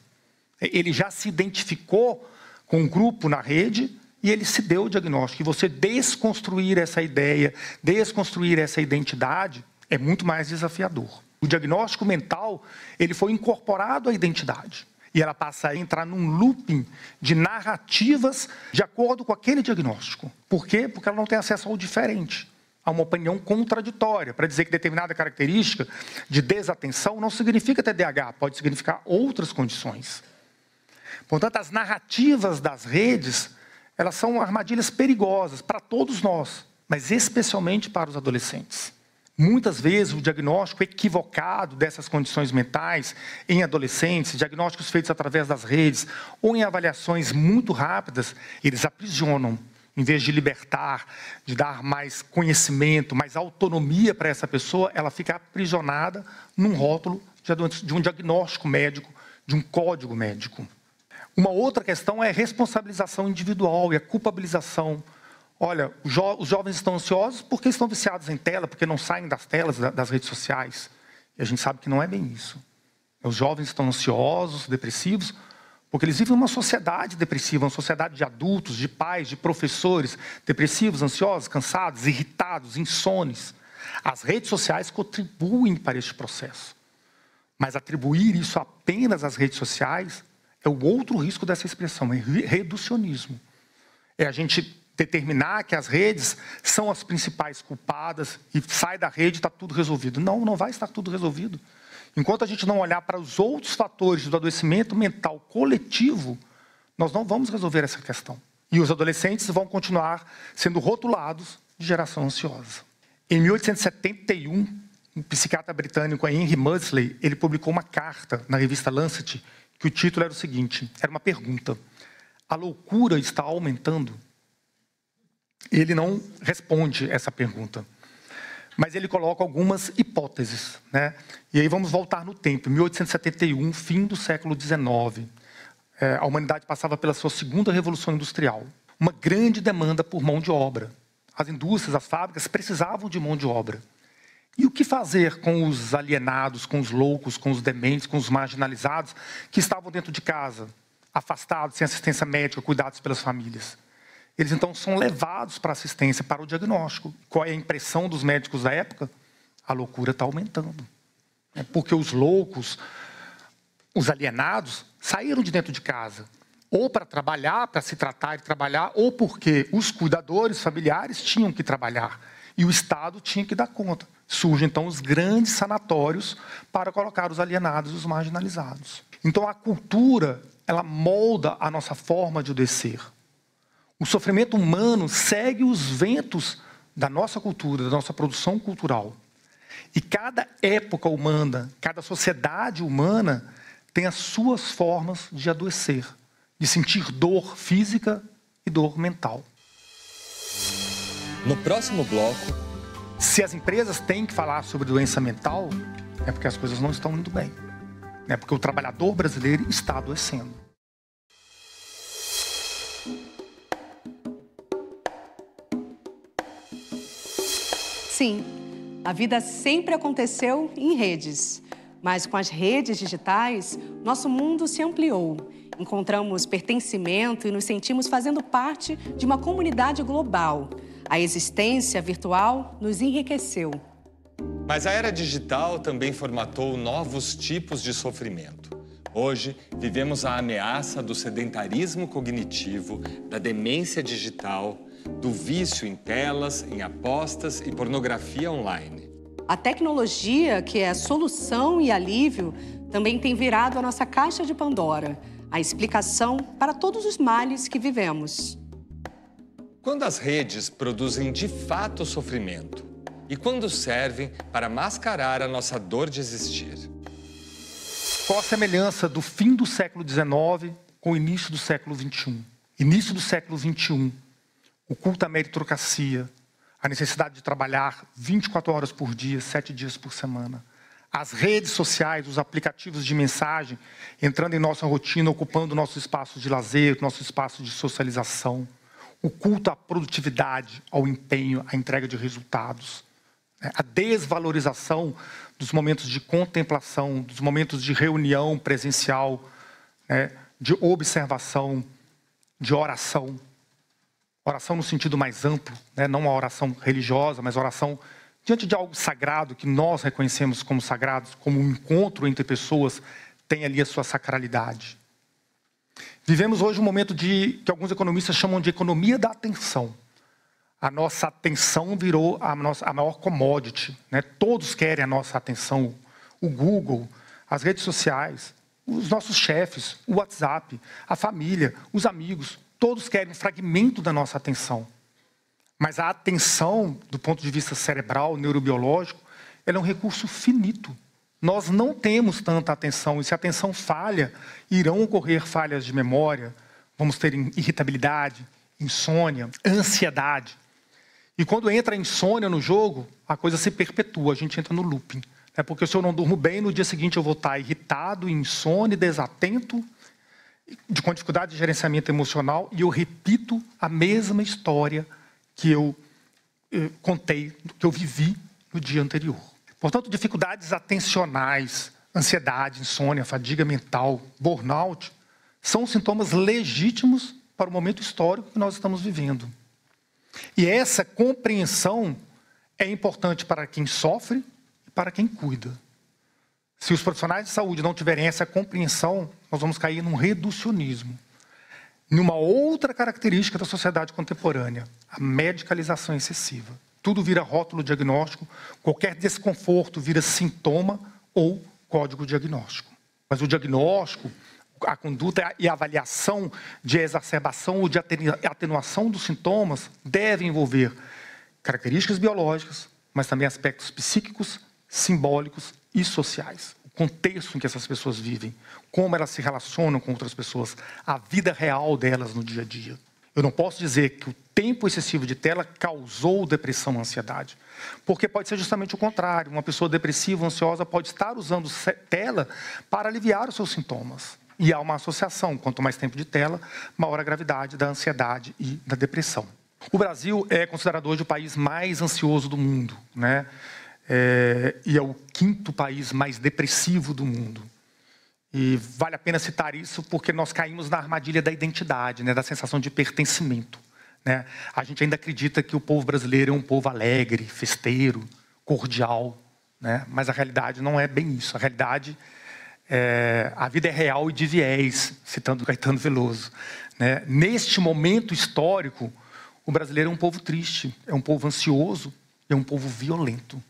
Ele já se identificou com um grupo na rede e ele se deu o diagnóstico. E você desconstruir essa ideia, desconstruir essa identidade, é muito mais desafiador. O diagnóstico mental, ele foi incorporado à identidade. E ela passa a entrar num looping de narrativas de acordo com aquele diagnóstico. Por quê? Porque ela não tem acesso ao diferente, a uma opinião contraditória, para dizer que determinada característica de desatenção não significa TDAH, pode significar outras condições. Portanto, as narrativas das redes, elas são armadilhas perigosas para todos nós, mas especialmente para os adolescentes. Muitas vezes o diagnóstico equivocado dessas condições mentais em adolescentes, diagnósticos feitos através das redes ou em avaliações muito rápidas, eles aprisionam. Em vez de libertar, de dar mais conhecimento, mais autonomia para essa pessoa, ela fica aprisionada num rótulo de um diagnóstico médico, de um código médico. Uma outra questão é a responsabilização individual e a culpabilização. Olha, os jovens estão ansiosos porque estão viciados em tela, porque não saem das telas das redes sociais. E a gente sabe que não é bem isso. Os jovens estão ansiosos, depressivos, porque eles vivem uma sociedade depressiva, uma sociedade de adultos, de pais, de professores, depressivos, ansiosos, cansados, irritados, insones. As redes sociais contribuem para este processo. Mas atribuir isso apenas às redes sociais é o outro risco dessa expressão, é reducionismo. É a gente determinar que as redes são as principais culpadas e sai da rede e está tudo resolvido. Não, não vai estar tudo resolvido. Enquanto a gente não olhar para os outros fatores do adoecimento mental coletivo, nós não vamos resolver essa questão. E os adolescentes vão continuar sendo rotulados de geração ansiosa. Em 1871, um psiquiatra britânico, Henry Moseley, ele publicou uma carta na revista Lancet, que o título era o seguinte, era uma pergunta: a loucura está aumentando? Ele não responde essa pergunta, mas ele coloca algumas hipóteses, né? E aí vamos voltar no tempo, 1871, fim do século XIX. A humanidade passava pela sua segunda revolução industrial. Uma grande demanda por mão de obra. As indústrias, as fábricas precisavam de mão de obra. E o que fazer com os alienados, com os loucos, com os dementes, com os marginalizados que estavam dentro de casa, afastados, sem assistência médica, cuidados pelas famílias? Eles, então, são levados para a assistência, para o diagnóstico. Qual é a impressão dos médicos da época? A loucura está aumentando. Porque os loucos, os alienados, saíram de dentro de casa. ou para trabalhar, para se tratar e trabalhar, ou porque os cuidadores familiares tinham que trabalhar e o Estado tinha que dar conta. Surgem, então, os grandes sanatórios para colocar os alienados e os marginalizados. Então, a cultura, ela molda a nossa forma de adoecer. O sofrimento humano segue os ventos da nossa cultura, da nossa produção cultural. E cada época humana, cada sociedade humana tem as suas formas de adoecer, de sentir dor física e dor mental. No próximo bloco, se as empresas têm que falar sobre doença mental, é porque as coisas não estão indo bem. É porque o trabalhador brasileiro está adoecendo. Sim, a vida sempre aconteceu em redes. Mas com as redes digitais, nosso mundo se ampliou. Encontramos pertencimento e nos sentimos fazendo parte de uma comunidade global. A existência virtual nos enriqueceu. Mas a era digital também formatou novos tipos de sofrimento. Hoje, vivemos a ameaça do sedentarismo cognitivo, da demência digital, do vício em telas, em apostas e pornografia online. A tecnologia, que é solução e alívio, também tem virado a nossa caixa de Pandora, a explicação para todos os males que vivemos. Quando as redes produzem de fato sofrimento e quando servem para mascarar a nossa dor de existir. Qual a semelhança do fim do século XIX com o início do século XXI? Início do século XXI, o culto à meritocracia, a necessidade de trabalhar 24 horas por dia, 7 dias por semana. As redes sociais, os aplicativos de mensagem entrando em nossa rotina, ocupando nossos espaços de lazer, nosso espaço de socialização. O culto à produtividade, ao empenho, à entrega de resultados. A desvalorização dos momentos de contemplação, dos momentos de reunião presencial, de observação, de oração. Oração no sentido mais amplo, não a oração religiosa, mas a oração diante de algo sagrado que nós reconhecemos como sagrado, como um encontro entre pessoas, tem ali a sua sacralidade. Vivemos hoje um momento que alguns economistas chamam de economia da atenção. A nossa atenção virou a maior commodity. Todos querem a nossa atenção. O Google, as redes sociais, os nossos chefes, o WhatsApp, a família, os amigos, todos querem um fragmento da nossa atenção. Mas a atenção, do ponto de vista cerebral, neurobiológico, ela é um recurso finito. Nós não temos tanta atenção, e se a atenção falha, irão ocorrer falhas de memória, vamos ter irritabilidade, insônia, ansiedade. E quando entra a insônia no jogo, a coisa se perpetua, a gente entra no looping. Porque se eu não durmo bem, no dia seguinte eu vou estar irritado, insone, desatento, com dificuldade de gerenciamento emocional, e eu repito a mesma história que eu contei, que eu vivi no dia anterior. Portanto, dificuldades atencionais, ansiedade, insônia, fadiga mental, burnout, são sintomas legítimos para o momento histórico que nós estamos vivendo. E essa compreensão é importante para quem sofre e para quem cuida. Se os profissionais de saúde não tiverem essa compreensão, nós vamos cair num reducionismo. Numa outra característica da sociedade contemporânea, a medicalização excessiva. Tudo vira rótulo diagnóstico, qualquer desconforto vira sintoma ou código diagnóstico. Mas o diagnóstico, a conduta e a avaliação de exacerbação ou de atenuação dos sintomas deve envolver características biológicas, mas também aspectos psíquicos, simbólicos e sociais. O contexto em que essas pessoas vivem, como elas se relacionam com outras pessoas, a vida real delas no dia a dia. Eu não posso dizer que o tempo excessivo de tela causou depressão e ansiedade, porque pode ser justamente o contrário. Uma pessoa depressiva, ansiosa, pode estar usando tela para aliviar os seus sintomas. E há uma associação, quanto mais tempo de tela, maior a gravidade da ansiedade e da depressão. O Brasil é considerado hoje o país mais ansioso do mundo, e é o 5º país mais depressivo do mundo. E vale a pena citar isso porque nós caímos na armadilha da identidade, da sensação de pertencimento. A gente ainda acredita que o povo brasileiro é um povo alegre, festeiro, cordial, mas a realidade não é bem isso. A realidade A vida é real e de viés, citando Caetano Veloso, né? Neste momento histórico, o brasileiro é um povo triste, é um povo ansioso, é um povo violento.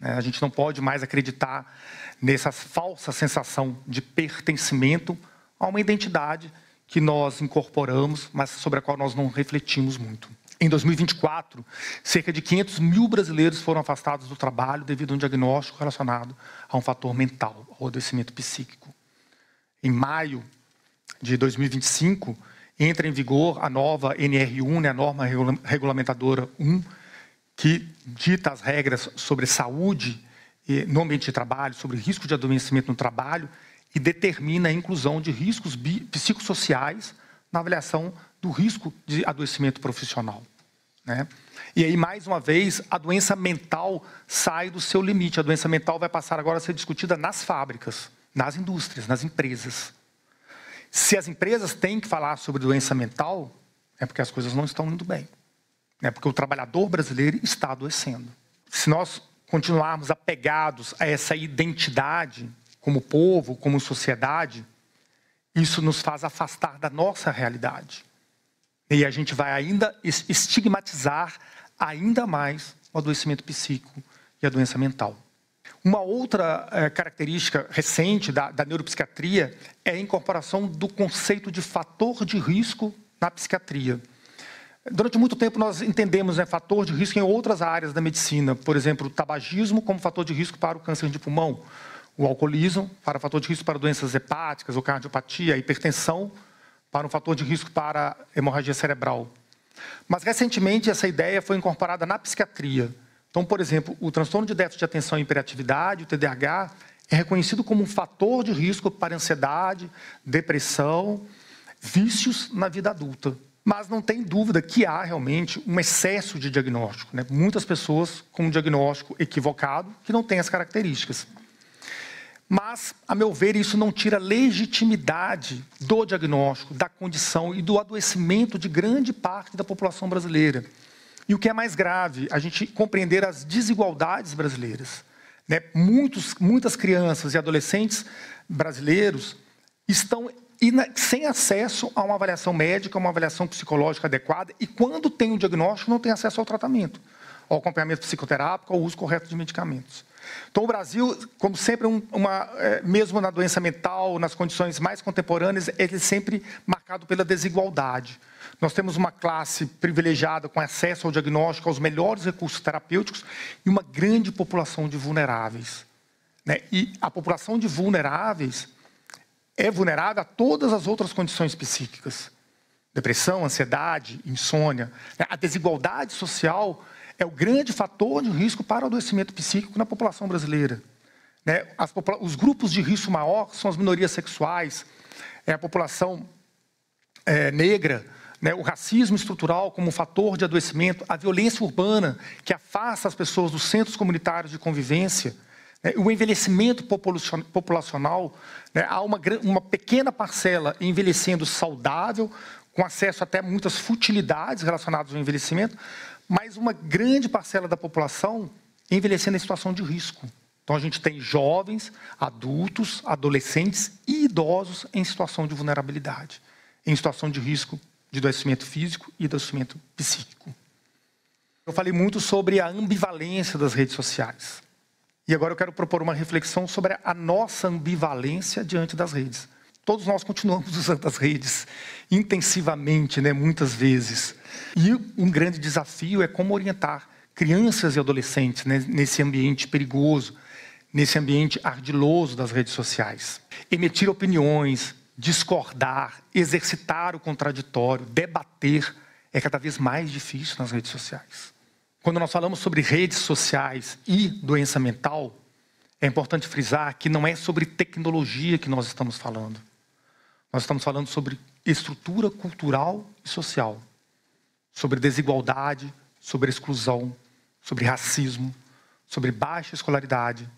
A gente não pode mais acreditar nessa falsa sensação de pertencimento a uma identidade que nós incorporamos, mas sobre a qual nós não refletimos muito. Em 2024, cerca de 500 mil brasileiros foram afastados do trabalho devido a um diagnóstico relacionado a um fator mental, ao adoecimento psíquico. Em maio de 2025, entra em vigor a nova NR1, a norma regulamentadora 1, que dita as regras sobre saúde no ambiente de trabalho, sobre risco de adoecimento no trabalho e determina a inclusão de riscos psicossociais na avaliação do risco de adoecimento profissional, né? E aí, mais uma vez, a doença mental sai do seu limite. A doença mental vai passar agora a ser discutida nas fábricas, nas indústrias, nas empresas. Se as empresas têm que falar sobre doença mental, é porque as coisas não estão indo bem. É porque o trabalhador brasileiro está adoecendo. Se nós continuarmos apegados a essa identidade, como povo, como sociedade, isso nos faz afastar da nossa realidade. E a gente vai ainda estigmatizar ainda mais o adoecimento psíquico e a doença mental. Uma outra característica recente da neuropsiquiatria é a incorporação do conceito de fator de risco na psiquiatria. Durante muito tempo nós entendemos fator de risco em outras áreas da medicina, por exemplo, o tabagismo como fator de risco para o câncer de pulmão, o alcoolismo para fator de risco para doenças hepáticas ou cardiopatia, a hipertensão para um fator de risco para hemorragia cerebral. Mas recentemente essa ideia foi incorporada na psiquiatria. Então, por exemplo, o transtorno de déficit de atenção e hiperatividade, o TDAH, é reconhecido como um fator de risco para ansiedade, depressão, vícios na vida adulta. Mas não tem dúvida que há realmente um excesso de diagnóstico, né? Muitas pessoas com um diagnóstico equivocado que não têm as características. Mas, a meu ver, isso não tira legitimidade do diagnóstico, da condição e do adoecimento de grande parte da população brasileira. E o que é mais grave, a gente compreender as desigualdades brasileiras, né? Muitas crianças e adolescentes brasileiros estão sem acesso a uma avaliação médica, uma avaliação psicológica adequada, e quando tem um diagnóstico, não tem acesso ao tratamento, ao acompanhamento psicoterápico, ao uso correto de medicamentos. Então, o Brasil, como sempre, mesmo na doença mental, nas condições mais contemporâneas, ele é sempre marcado pela desigualdade. Nós temos uma classe privilegiada com acesso ao diagnóstico, aos melhores recursos terapêuticos e uma grande população de vulneráveis, né? E a população de vulneráveis é vulnerável a todas as outras condições psíquicas. Depressão, ansiedade, insônia. A desigualdade social é o grande fator de risco para o adoecimento psíquico na população brasileira, né? Os grupos de risco maior são as minorias sexuais, a população negra, né? O racismo estrutural como fator de adoecimento, a violência urbana que afasta as pessoas dos centros comunitários de convivência, né? O envelhecimento populacional, né? Há uma pequena parcela envelhecendo saudável, com acesso até a muitas futilidades relacionadas ao envelhecimento, mas uma grande parcela da população envelhecendo em situação de risco. Então, a gente tem jovens, adultos, adolescentes e idosos em situação de vulnerabilidade, em situação de risco de adoecimento físico e adoecimento psíquico. Eu falei muito sobre a ambivalência das redes sociais. E agora eu quero propor uma reflexão sobre a nossa ambivalência diante das redes. Todos nós continuamos usando as redes intensivamente, né, muitas vezes. E um grande desafio é como orientar crianças e adolescentes, né, nesse ambiente perigoso, nesse ambiente ardiloso das redes sociais. Emitir opiniões, discordar, exercitar o contraditório, debater, é cada vez mais difícil nas redes sociais. Quando nós falamos sobre redes sociais e doença mental, é importante frisar que não é sobre tecnologia que nós estamos falando. Nós estamos falando sobre estrutura cultural e social, sobre desigualdade, sobre exclusão, sobre racismo, sobre baixa escolaridade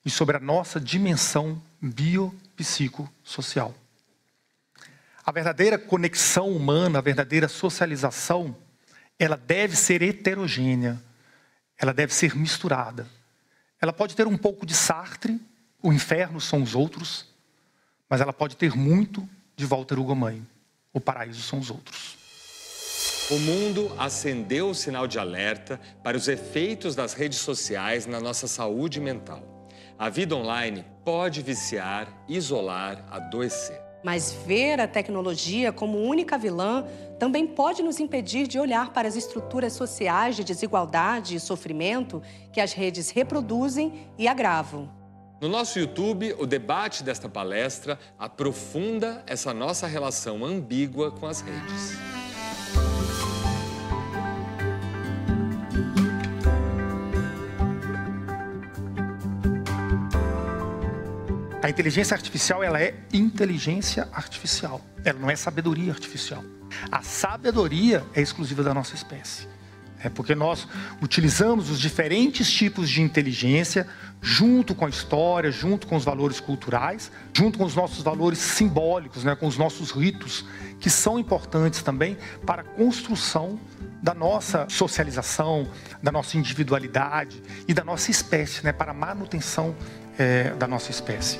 e sobre a nossa dimensão biopsicossocial. A verdadeira conexão humana, a verdadeira socialização, ela deve ser heterogênea, ela deve ser misturada. Ela pode ter um pouco de Sartre, o inferno são os outros, mas ela pode ter muito de Walter Hugo Mãe. O paraíso são os outros. O mundo acendeu o sinal de alerta para os efeitos das redes sociais na nossa saúde mental. A vida online pode viciar, isolar, adoecer. Mas ver a tecnologia como única vilã também pode nos impedir de olhar para as estruturas sociais de desigualdade e sofrimento que as redes reproduzem e agravam. No nosso YouTube, o debate desta palestra aprofunda essa nossa relação ambígua com as redes. A inteligência artificial, ela é inteligência artificial. Ela não é sabedoria artificial. A sabedoria é exclusiva da nossa espécie. É porque nós utilizamos os diferentes tipos de inteligência junto com a história, junto com os valores culturais, junto com os nossos valores simbólicos, né, com os nossos ritos, que são importantes também para a construção da nossa socialização, da nossa individualidade e da nossa espécie, né, para a manutenção da nossa espécie.